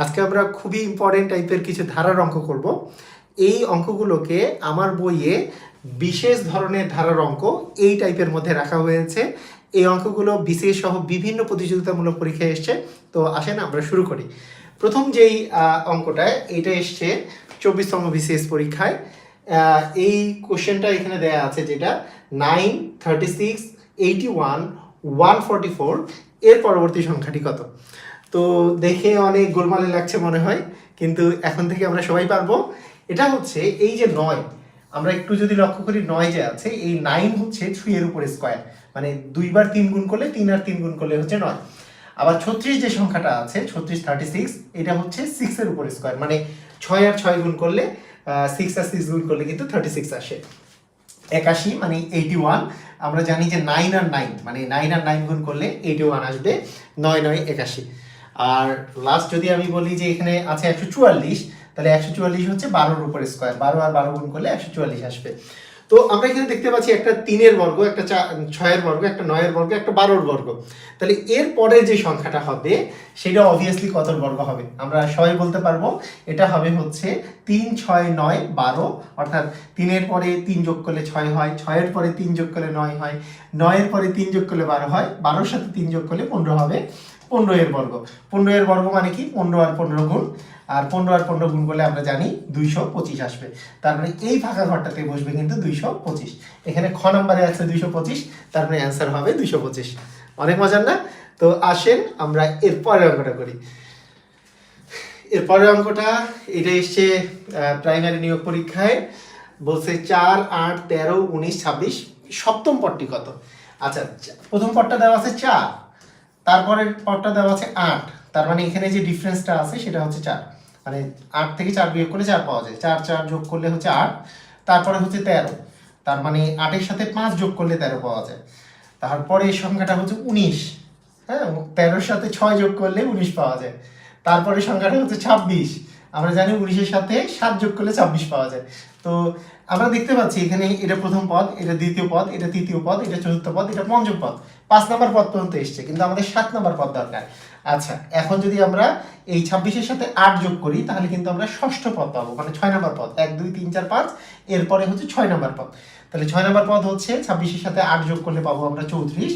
আজকে আমরা খুবই ইম্পর্টেন্ট টাইপের কিছু ধারার অঙ্ক করব। এই অঙ্কগুলোকে আমার বইয়ে বিশেষ ধরনের ধারার অঙ্ক এই টাইপের মধ্যে রাখা হয়েছে। এই অঙ্কগুলো বিশেষ সহ বিভিন্ন প্রতিযোগিতামূলক পরীক্ষায় এসছে। তো আসেন আমরা শুরু করি। প্রথম যেই অঙ্কটা এটা এসছে 24তম বিসিএস পরীক্ষায়। এই কোশ্চেনটা এখানে দেয়া আছে, যেটা 9, 36, 81, 144 এর পরবর্তী সংখ্যাটি কত। তো দেখে অনেক গোলমালে লাগছে মনে হয়, কিন্তু এখন থেকে আমরা সবাই পারবো। এটা হচ্ছে এই যে 9, আমরা একটু যদি লক্ষ্য করি 9 যে আছে, এই 9 হচ্ছে 3 এর উপরে স্কোয়ার, মানে 2 বার 3 গুণ করলে 3 আর 3 গুণ করলে হচ্ছে 9। আবার 36 যে সংখ্যাটা আছে 36, 36, এটা হচ্ছে 6 এর উপরে স্কোয়ার, মানে 6 আর 6 গুণ করলে 6 আর 6 গুণ করলে কিন্তু 36 আসে। 81 মানে 81, আমরা জানি যে 9 আর 9 মানে 9 আর 9 গুণ করলে 81 আসবে, 9 9 81। আর লাস্ট যদি আমি বলি যে এখানে আছে 144, তাহলে 144 হচ্ছে 12 এর উপর স্কোয়ার, 12 আর 12 গুণ করলে 144 আসবে। তো আমরা এখানে দেখতে পাচ্ছি একটা 3 এর বর্গ, একটা 6 এর বর্গ, একটা 9 এর বর্গ, একটা 12 এর বর্গ। তাহলে এর পরে যে সংখ্যাটা হবে সেটা অবভিয়াসলি কত বর্গ হবে আমরা সবাই বলতে পারবো। এটা হবে হচ্ছে 3, 6, 9, 12, অর্থাৎ 3 এর পরে 3 যোগ করলে 6 হয়, 6 এর পরে 3 যোগ করলে 9 হয়, 9 এর পরে 3 যোগ করলে 12 হয়, 12 এর সাথে 3 যোগ করলে 15 হবে, 15 এর বর্গ। 15 এর বর্গ মানে কি 15 আর 15 গুণ, আর 15 আর 15 গুণ করলে আমরা জানি 225 আসবে। তারপরে এই ফাঁকা ঘরটাতে বসবে কিন্তু 225। এখানে খ নম্বরে আছে 225, তারপরে অ্যান্সার হবে 225। অনেক মজার না? তো আসেন আমরা এর পরের অঙ্কটা করি। এর পরের অঙ্কটা এটা এসছে প্রাইমারি নিয়োগ পরীক্ষায়, বলছে 4, 8, 13, 19, 26 সপ্তম পদটি কত। আচ্ছা, প্রথম পদটা দেওয়া আছে 4, তারপরের পদটা দেওয়া আছে 8, তার মানে এখানে যে ডিফারেন্সটা আছে সেটা হচ্ছে 4, মানে 8 থেকে 4 বিয়োগ করলে 4 পাওয়া যায়, 4 4 যোগ করলে হচ্ছে 8, তারপরে হচ্ছে 13, তার মানে 8 এর সাথে 5 যোগ করলে 13 পাওয়া যায়, তারপরে এই সংখ্যাটা হচ্ছে 19, হ্যাঁ 13 এর সাথে 6 যোগ করলে 19 পাওয়া যায়, তারপরে সংখ্যাটা হচ্ছে 26, আমরা জানি 19 এর সাথে 7 যোগ করলে 26 পাওয়া যায়। তো আমরা দেখতে পাচ্ছি এখানে এটা প্রথম পদ, এটা দ্বিতীয় পদ, এটা তৃতীয় পদ, এটা চতুর্থ পদ, এটা পঞ্চম পদ, 5 নম্বর পদ পর্যন্ত এসছে, কিন্তু আমাদের 7 নম্বর পদ দরকার। আচ্ছা, এখন যদি আমরা এই 26 এর সাথে 8 যোগ করি তাহলে কিন্তু আমরা ষষ্ঠ পদ পাবো, মানে 6 নম্বর পদ, 1 2 3 4 5, এরপরে হচ্ছে 6 নম্বর পদ। তাহলে 6 নম্বর পদ হচ্ছে 26 এর সাথে 8 যোগ করলে পাবো আমরা 34,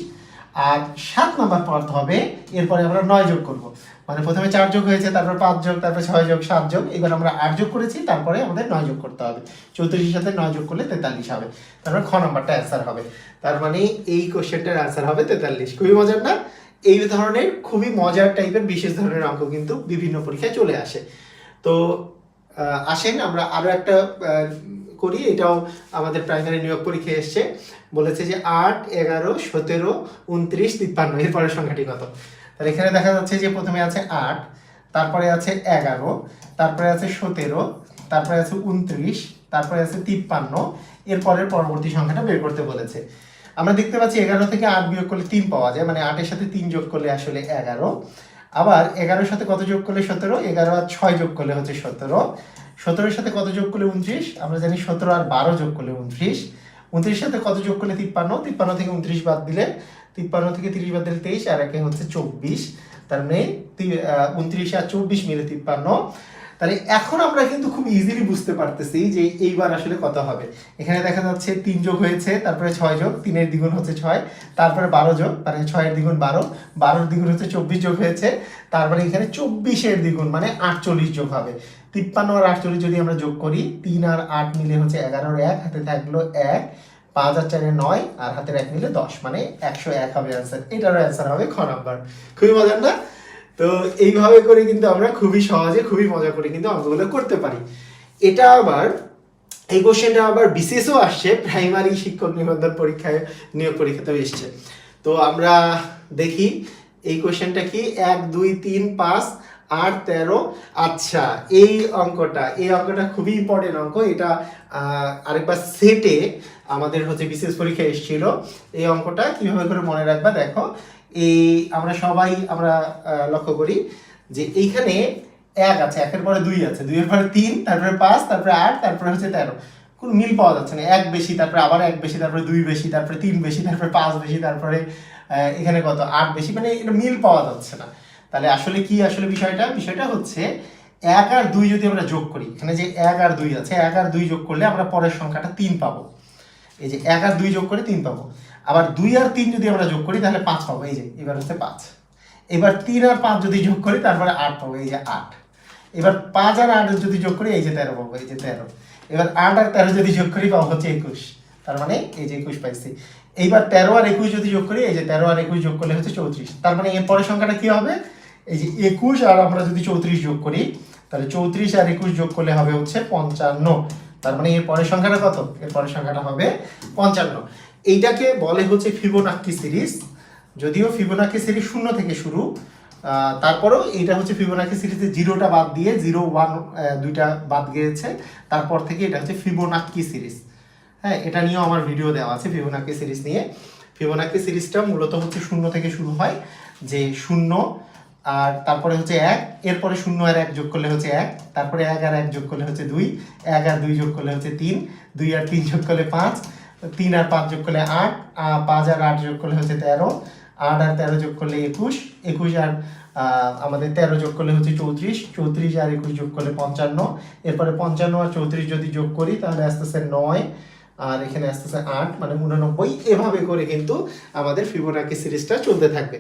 আর 7 নম্বর পদ হবে এরপরে আমরা 9 যোগ করব, মানে প্রথমে 4 যোগ হয়েছে, তারপর 5 যোগ, তারপর 6 যোগ, 7 যোগ, এবার আমরা 8 যোগ করেছি, তারপরে আমাদের 9 যোগ করতে হবে, 34 এর সাথে 9 যোগ করলে 43 হবে, তারপর খ নম্বরটা অ্যান্সার হবে। তার মানে এই কোশ্চেনটার অ্যান্সার হবে 43। খুবই মজার না? এই ধরনের খুবই মজার টাইপের বিশেষ ধরনের অঙ্ক কিন্তু বিভিন্ন পরীক্ষায় চলে আসে। তো আসেন আমরা আরো একটা করি, এটাও আমাদের প্রাইমারি নিয়োগ পরীক্ষায় এসছে। বলেছে যে 8, 11, 17, 29, 53 এর পরের সংখ্যাটি কত। তাহলে এখানে দেখা যাচ্ছে যে প্রথমে আছে 8, তারপরে আছে 11, তারপরে আছে 17, তারপরে আছে 29, তারপরে আছে 53, এরপরের পরবর্তী সংখ্যাটা বের করতে বলেছে। আমরা দেখতে পাচ্ছি 11 থেকে 8 বিয়োগ করলে 3 পাওয়া যায়, মানে 8 এর সাথে 3 যোগ করলে আসলে 11, আবার 11 এর সাথে কত যোগ করলে 17, 11 আর 6 যোগ করলে হচ্ছে 17, 17 এর সাথে কত যোগ করলে 29, আমরা জানি 17 আর 12 যোগ করলে 29, 29 এর সাথে কত যোগ করলে 53, 53 থেকে 29 বাদ দিলে, 53 থেকে 30 বাদ দিলে 23, আর একে হচ্ছে 24, তার মানে 29 আর 24 মিলে 53। তাহলে এখন আমরা কিন্তু খুব ইজিলি বুঝতে পারতেছি যে এইবার আসলে কত হবে। এখানে দেখা যাচ্ছে 3 যোগ হয়েছে, তারপরে 6 যোগ, 3 এর দ্বিগুণ হচ্ছে 6, তারপরে 12 যোগ, মানে 6 এর দ্বিগুণ 12, 12 এর দ্বিগুণ হচ্ছে 24 যোগ হয়েছে, তারপরে এখানে 24 এর দ্বিগুণ মানে 48 যোগ হবে। 53 আর 48 যদি আমরা যোগ করি, 3 আর 8 মিলে হচ্ছে 11 আর 1 হাতে থাকলো 1, 5 আর 4 9, আর হাতের 1 মিলে 10, মানে 101 হবে অ্যান্সার। এটারও অ্যান্সার হবে খ নাম্বার। খুবই মজার না? তো এইভাবে করে কিন্তু আমরা খুবই সহজে খুবই মজা করে কিন্তু অঙ্কগুলো করতে পারি। এটা আবার এই কোশ্চেনটা আবার বিসিএসও আসছে, প্রাইমারি শিক্ষক নিবন্ধন পরীক্ষায় নিয়োগ পরীক্ষাতেও এসছে। তো আমরা দেখি এই কোশ্চেনটা কি, 1 2 3 5 8 13। আচ্ছা, এই অঙ্কটা খুবই ইম্পর্টেন্ট অঙ্ক। এটা আরেকবার সেটে আমাদের হচ্ছে বিসিএস পরীক্ষায় এসেছিল। এই অঙ্কটা কিভাবে করে মনে রাখবা দেখো। এই আমরা সবাই লক্ষ্য করি যে এইখানে 1 আছে, 1 পরে 2 আছে, 2 এর পরে 3, তারপরে 5, তারপরে 8, তারপরে হচ্ছে 13। কোন মিল পাওয়া যাচ্ছে না, 1 বেশি, তারপরে আবার 1 বেশি, তারপরে 2 বেশি, তারপরে 3 বেশি, তারপরে 5 বেশি, তারপরে এখানে কত 8 বেশি, মানে এটা মিল পাওয়া যাচ্ছে না। তাহলে আসলে বিষয়টা হচ্ছে 1 আর 2 যদি আমরা যোগ করি, এখানে যে 1 আর 2 আছে, 1 আর 2 যোগ করলে আমরা পরের সংখ্যাটা 3 পাবো। এই যে 1 আর 2 যোগ করে 3 পাবো। আবার 2 আর 3 যদি আমরা যোগ করি তাহলে 5 পাবো। এই যে এবার হচ্ছে 5। এবার 3 আর 5 যদি যোগ করি তারপরে 8 পাবো। এই যে 8। এবার 5 আর 8 যদি যোগ করি এই যে 13 পাবো। এই যে 13। এবার 8 আর 13 যদি যোগ করি পাবো হচ্ছে 21। তার মানে এই যে 21 পাইছি। এইবার 13 আর 21 যদি যোগ করি, এই যে 13 আর 21 যোগ করলে হচ্ছে 34। তার মানে এর পরের সংখ্যাটা কি হবে? এই যে 21 আর আমরা যদি 34 যোগ করি, তাহলে 34 আর 21 যোগ করলে হবে হচ্ছে 55। তার মানে এর পরের সংখ্যাটা কত? এর পরের সংখ্যাটা হবে 55। এইটাকে বলে হচ্ছে ফিবোনাক্কি সিরিজ। যদিও ফিবোনাক্কি সিরিজ 0 থেকে শুরু, তারপরেও এইটা হচ্ছে ফিবোনাক্কি সিরিজে 0টা বাদ দিয়ে 0, 1 দুইটা বাদ গিয়েছে, তারপর থেকে এটা হচ্ছে ফিবোনাক্কি সিরিজ। হ্যাঁ, এটা নিয়েও আমার ভিডিও দেওয়া আছে ফিবোনাক্কি সিরিজ নিয়ে। ফিবোনাক্কি সিরিজটা মূলত হচ্ছে 0 থেকে শুরু হয়, যে 0 আর তারপরে হচ্ছে 1, এরপরে 0 আর 1 যোগ করলে হচ্ছে 1, তারপরে 1 আর 1 যোগ করলে হচ্ছে 2, 1 আর 2 যোগ করলে হচ্ছে 3, 2 আর 3 যোগ করলে 5, 3 আর 5 যোগ করলে 8, 5 আর 8 যোগ করলে হচ্ছে 13, 8 আর 13 যোগ করলে 21, 21 আর আমাদের 13 যোগ করলে হচ্ছে 34, 34 আর 21 যোগ করলে 55, এরপরে 55 আর 34 যদি যোগ করি তাহলে আসতেছে 9, আর এখানে আসতেছে 8, মানে 89। এভাবে করে কিন্তু আমাদের ফিবোনাক্কি সিরিজটা চলতে থাকবে।